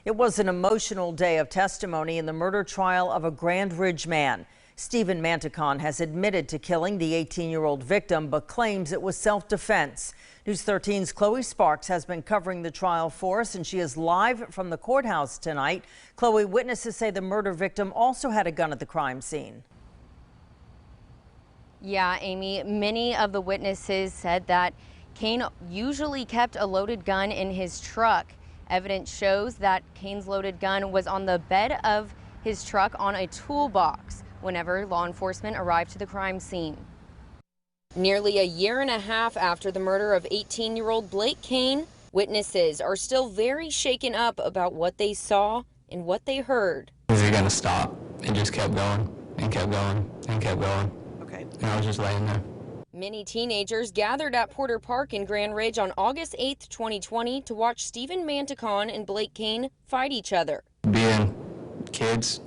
It was an emotional day of testimony in the murder trial of a Grand Ridge man. Stephen MANTECON has admitted to killing the 18-year-old victim, but claims it was self-defense. News 13's Chloe Sparks has been covering the trial for us, and she is live from the courthouse tonight. Chloe, witnesses say the murder victim also had a gun at the crime scene. Yeah, Amy, many of the witnesses said that Cain usually kept a loaded gun in his truck. Evidence shows that Cain's loaded gun was on the bed of his truck on a toolbox whenever law enforcement arrived to the crime scene. Nearly a year and a half after the murder of 18-year-old Blake Cain, witnesses are still very shaken up about what they saw and what they heard. Was he going to stop? It just kept going and kept going and kept going. Okay. And I was just laying there. Many teenagers gathered at Porter Park in Grand Ridge on August 8, 2020 to watch Stephen MANTECON and Blake Cain fight each other. Being kids,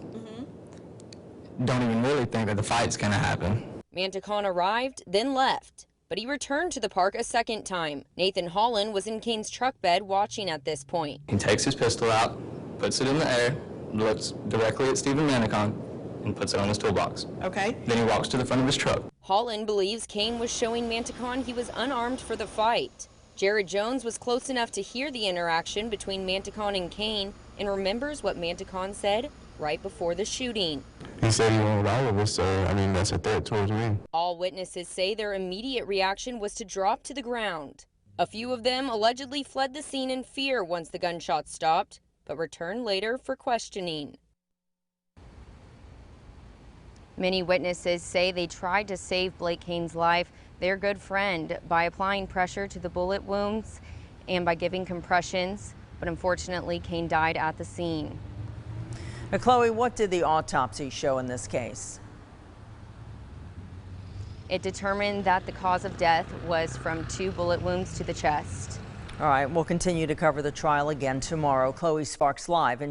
don't even really think that the fight's going to happen. MANTECON arrived, then left, but he returned to the park a second time. Nathan Holland was in Cain's truck bed watching at this point. He takes his pistol out, puts it in the air, looks directly at Stephen MANTECON, and puts it on his toolbox. Okay. Then he walks to the front of his truck. Holland believes Cain was showing MANTECON he was unarmed for the fight. Jared Jones was close enough to hear the interaction between MANTECON and Cain and remembers what MANTECON said right before the shooting. He said he wanted all of us, so I mean, that's a threat towards me. All witnesses say their immediate reaction was to drop to the ground. A few of them allegedly fled the scene in fear once the gunshots stopped, but returned later for questioning. Many witnesses say they tried to save Blake Cain's life, their good friend, by applying pressure to the bullet wounds and by giving compressions, but unfortunately Cain died at the scene. Now, Chloe, what did the autopsy show in this case? It determined that the cause of death was from 2 bullet wounds to the chest. All right, we'll continue to cover the trial again tomorrow. Chloe Sparks live in